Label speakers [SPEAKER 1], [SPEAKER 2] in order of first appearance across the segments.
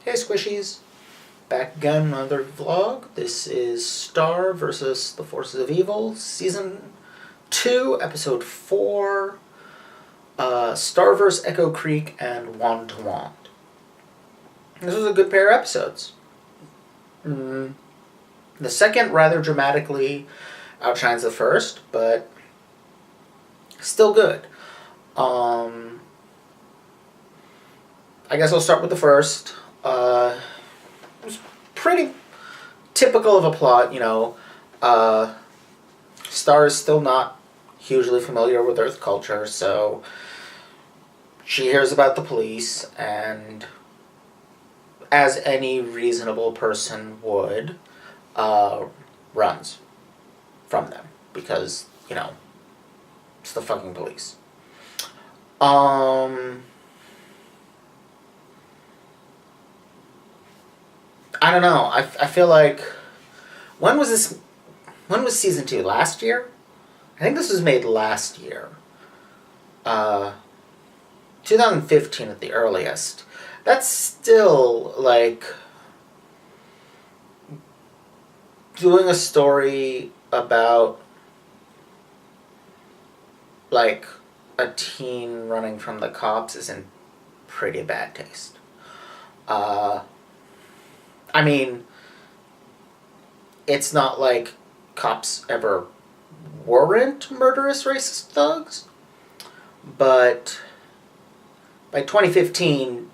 [SPEAKER 1] Hey Squishies, back again, another vlog. This is Star versus the Forces of Evil, Season 2, Episode 4, Star vs. Echo Creek and Wand to Wand. This was a good pair of episodes. The second rather dramatically outshines the first, but still good. I guess I'll start with the first. It was pretty typical of a plot, Star is still not hugely familiar with Earth culture, so she hears about the police, and as any reasonable person would, runs from them, because, it's the fucking police. I don't know. I feel like... When was Season 2? Last year? I think this was made last year. 2015 at the earliest. That's still, doing a story about, a teen running from the cops is in pretty bad taste. It's not like cops ever weren't murderous racist thugs, but by 2015,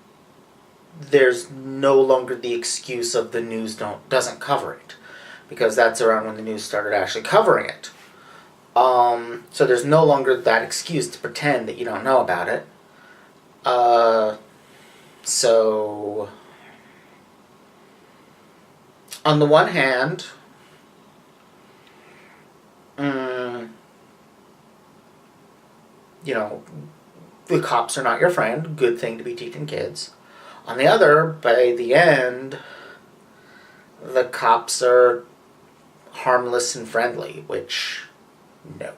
[SPEAKER 1] there's no longer the excuse of the news doesn't cover it, because that's around when the news started actually covering it. So there's no longer that excuse to pretend that you don't know about it. So... On the one hand, the cops are not your friend. Good thing to be teaching kids. On the other, by the end, the cops are harmless and friendly, which, no.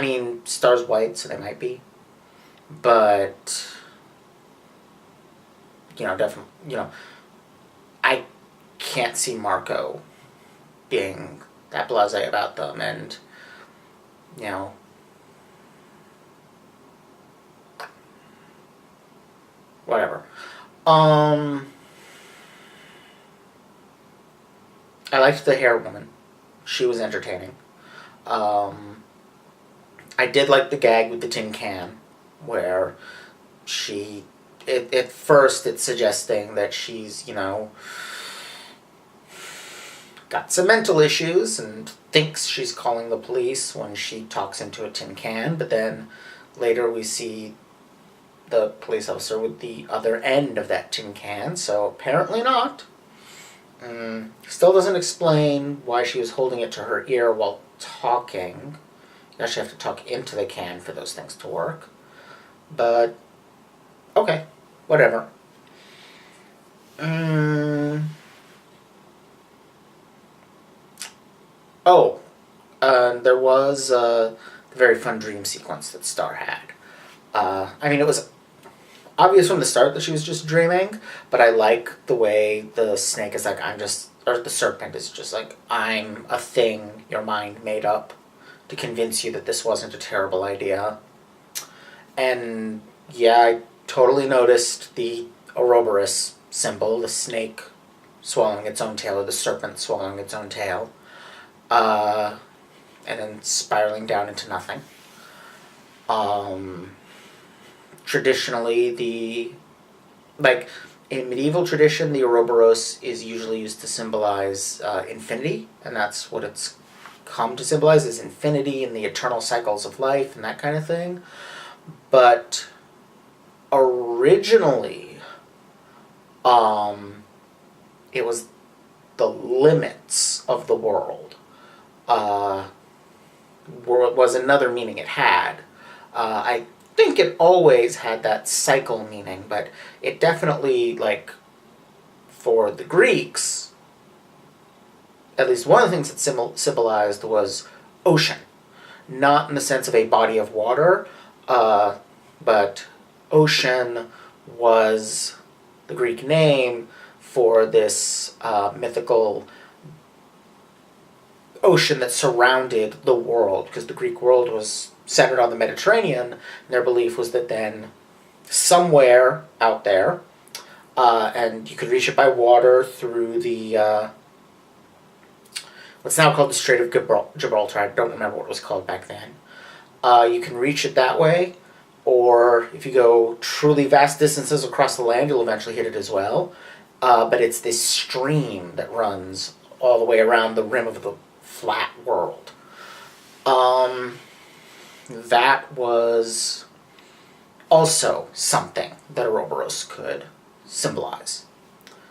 [SPEAKER 1] No. Star's white, so they might be. But... definitely, I can't see Marco being that blasé about them, and, whatever. I liked the hair woman. She was entertaining. I did like the gag with the tin can, where she... At first, it's suggesting that she's, got some mental issues and thinks she's calling the police when she talks into a tin can, but then later we see the police officer with the other end of that tin can, so apparently not. Still doesn't explain why she was holding it to her ear while talking. You actually have to talk into the can for those things to work. But... okay, whatever. There was a very fun dream sequence that Star had. It was obvious from the start that she was just dreaming, but I like the way the snake is the serpent is just like, I'm a thing your mind made up to convince you that this wasn't a terrible idea. And, yeah, I totally noticed the Ouroboros symbol, the snake swallowing its own tail, or the serpent swallowing its own tail, and then spiraling down into nothing. Traditionally, in medieval tradition, the Ouroboros is usually used to symbolize infinity, and that's what it's come to symbolize, is infinity and the eternal cycles of life and that kind of thing. But... originally, it was the limits of the world, was another meaning it had. I think it always had that cycle meaning, but it definitely, for the Greeks, at least one of the things it symbolized was ocean. Not in the sense of a body of water, but ocean was the Greek name for this mythical ocean that surrounded the world, because the Greek world was centered on the Mediterranean, and their belief was that then somewhere out there, and you could reach it by water through the what's now called the Strait of Gibraltar. I don't remember what it was called back then. You can reach it that way, or if you go truly vast distances across the land, you'll eventually hit it as well. But it's this stream that runs all the way around the rim of the flat world. That was also something that Ouroboros could symbolize.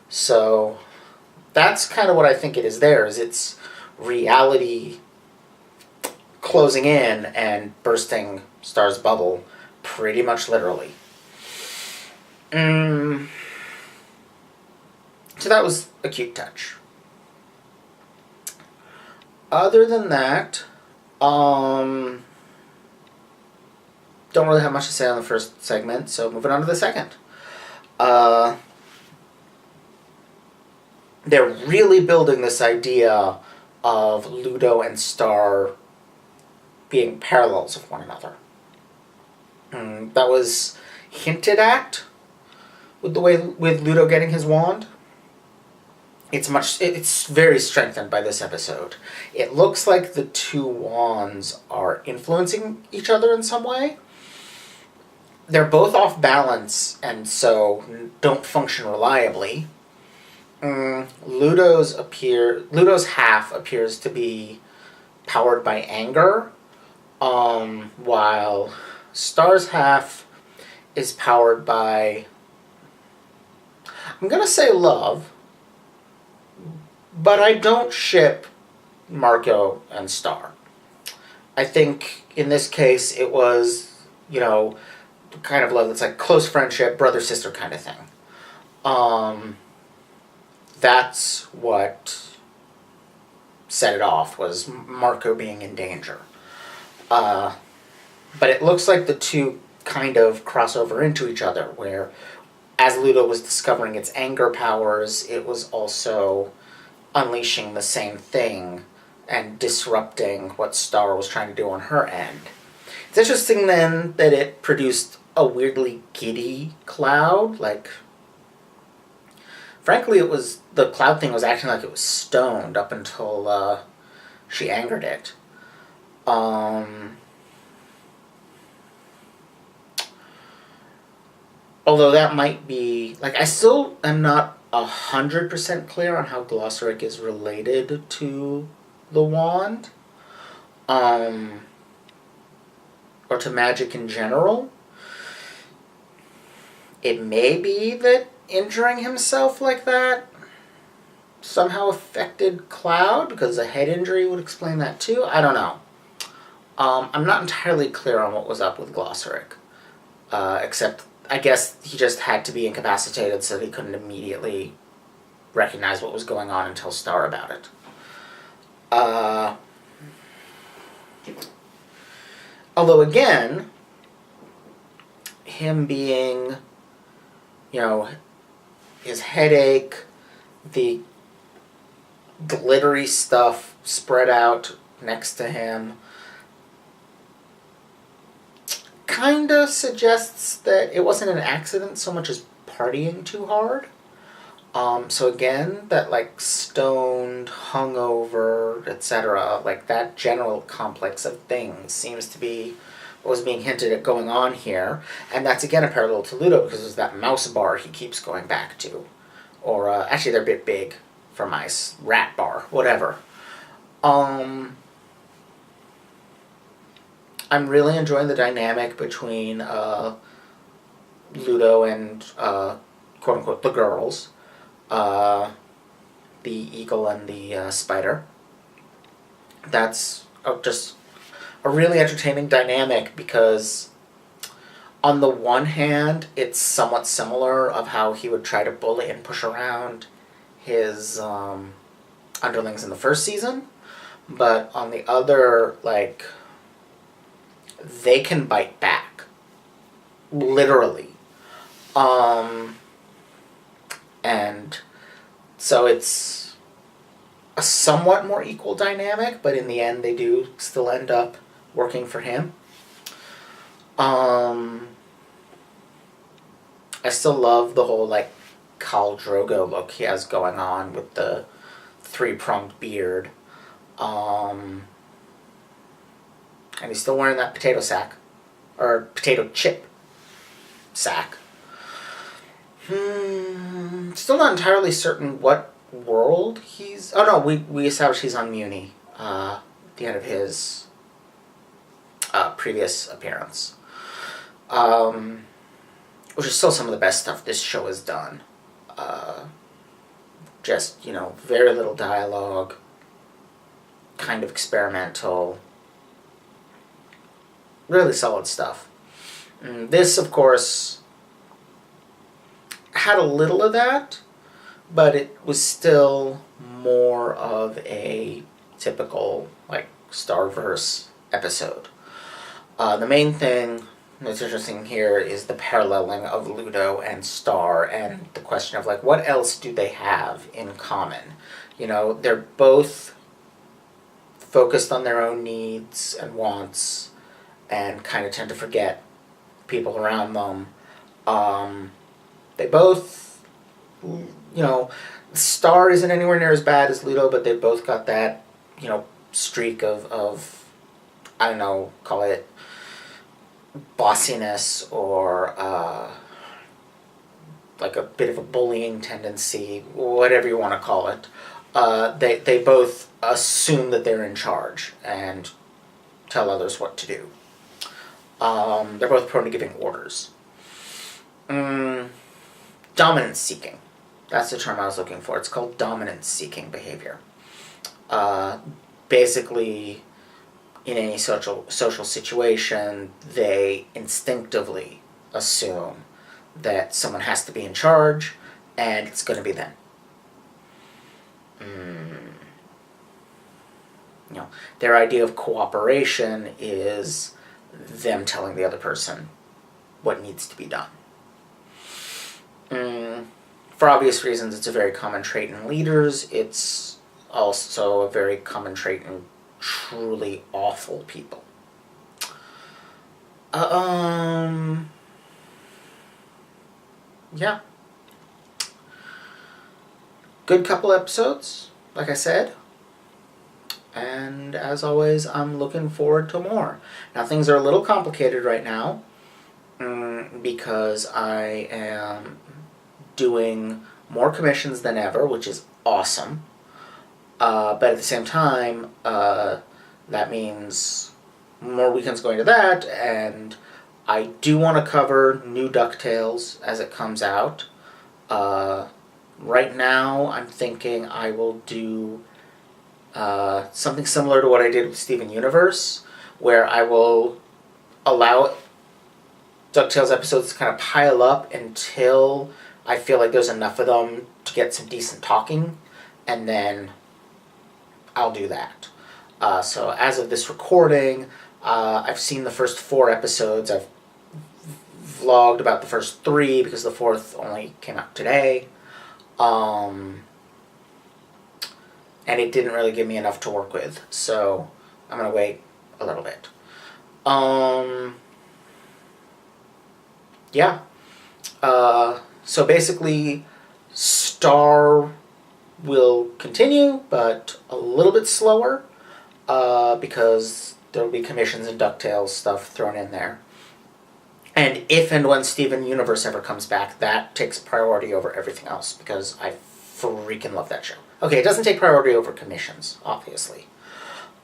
[SPEAKER 1] So that's kind of what I think it is there, is it's reality closing in and bursting Star's bubble pretty much literally. So that was a cute touch. Other than that, don't really have much to say on the first segment, so moving on to the second. They're really building this idea of Ludo and Star being parallels of one another. That was hinted at with Ludo getting his wand. It's very strengthened by this episode. It looks like the two wands are influencing each other in some way. They're both off balance and so don't function reliably. Ludo's half appears to be powered by anger, while Star's half is powered by, I'm gonna say love, but I don't ship Marco and Star. I think in this case it was, the kind of love that's like close friendship, brother-sister kind of thing. That's what set it off, was Marco being in danger. But it looks like the two kind of cross over into each other, where as Ludo was discovering its anger powers, it was also unleashing the same thing and disrupting what Star was trying to do on her end. It's interesting then that it produced a weirdly giddy Cloud. Like, frankly, the Cloud thing was acting like it was stoned up until she angered it. Although that might be, like, I still am not 100% clear on how Glossaric is related to the wand, or to magic in general. It may be that injuring himself like that somehow affected Cloud, because a head injury would explain that too. I don't know. I'm not entirely clear on what was up with Glossaric, except I guess he just had to be incapacitated so that he couldn't immediately recognize what was going on and tell Star about it. Although again, him being, his headache, the glittery stuff spread out next to him, kind of suggests that it wasn't an accident so much as partying too hard. So again, that like stoned, hungover, etc., like that general complex of things seems to be what was being hinted at going on here. And that's again a parallel to Ludo, because there's that mouse bar he keeps going back to. Or, actually they're a bit big for mice. Rat bar, whatever. I'm really enjoying the dynamic between Ludo and quote-unquote the girls. The eagle and the spider. That's just a really entertaining dynamic, because on the one hand, it's somewhat similar of how he would try to bully and push around his underlings in the first season, but on the other, like, they can bite back. literally. And so it's a somewhat more equal dynamic, but in the end they do still end up working for him. I still love the whole, like, Khal Drogo look he has going on with the three-pronged beard. And he's still wearing that potato sack. Or potato chip sack. Still not entirely certain what world he's... Oh no, we established he's on Muni. At the end of his previous appearance. Which is still some of the best stuff this show has done. Just, very little dialogue. Kind of experimental. Really solid stuff. This, of course, had a little of that, but it was still more of a typical, like, Starverse episode. The main thing that's interesting here is the paralleling of Ludo and Star, and the question of, like, what else do they have in common? They're both focused on their own needs and wants, and kind of tend to forget people around them. They both, Star isn't anywhere near as bad as Ludo, but they've both got that, streak of I don't know, call it bossiness or like a bit of a bullying tendency, whatever you want to call it. They both assume that they're in charge and tell others what to do. They're both prone to giving orders. Dominance seeking. That's the term I was looking for. It's called dominance seeking behavior. Basically, in any social situation, they instinctively assume that someone has to be in charge, and it's going to be them. Their idea of cooperation is them telling the other person what needs to be done. For obvious reasons, it's a very common trait in leaders. It's also a very common trait in truly awful people. Yeah. Good couple episodes, like I said. And as always, I'm looking forward to more. Now, things are a little complicated right now because I am doing more commissions than ever, which is awesome. But at the same time, that means more weekends going to that, and I do want to cover new DuckTales as it comes out. Right now, I'm thinking I will do something similar to what I did with Steven Universe, where I will allow DuckTales episodes to kind of pile up until I feel like there's enough of them to get some decent talking, and then I'll do that. So as of this recording, I've seen the first 4 episodes. I've vlogged about the first 3 because the 4th only came out today. And it didn't really give me enough to work with, so I'm going to wait a little bit. Yeah. So basically, Star will continue, but a little bit slower, because there will be commissions and DuckTales stuff thrown in there. And if and when Steven Universe ever comes back, that takes priority over everything else, because I freaking love that show. Okay, it doesn't take priority over commissions, obviously.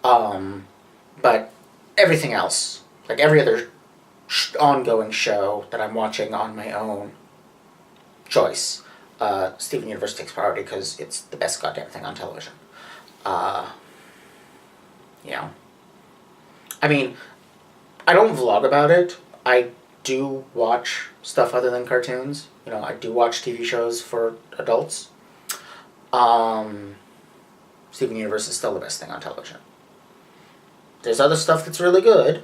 [SPEAKER 1] But everything else, like every other ongoing show that I'm watching on my own choice, Steven Universe takes priority because it's the best goddamn thing on television. I mean, I don't vlog about it. I do watch stuff other than cartoons. I do watch TV shows for adults. Steven Universe is still the best thing on television. There's other stuff that's really good,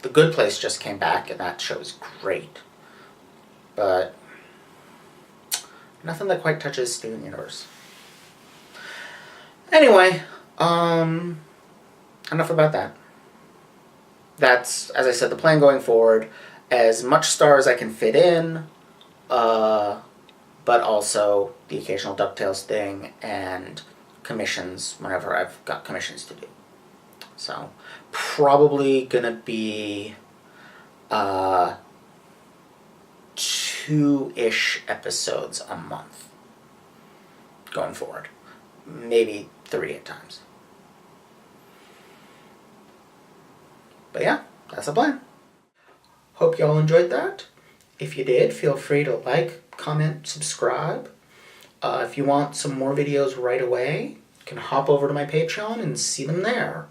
[SPEAKER 1] The Good Place just came back, and that show is great. But nothing that quite touches Steven Universe. Anyway, enough about that. That's, as I said, the plan going forward. As much Star as I can fit in, but also the occasional DuckTales thing and commissions whenever I've got commissions to do. So, probably gonna be 2-ish episodes a month going forward. Maybe 3 at times. But yeah, that's the plan. Hope y'all enjoyed that. If you did, feel free to like, comment, subscribe. If you want some more videos right away, you can hop over to my Patreon and see them there.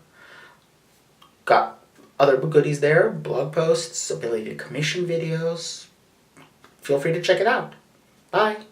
[SPEAKER 1] Got other goodies there, blog posts, ability to commission videos. Feel free to check it out. Bye.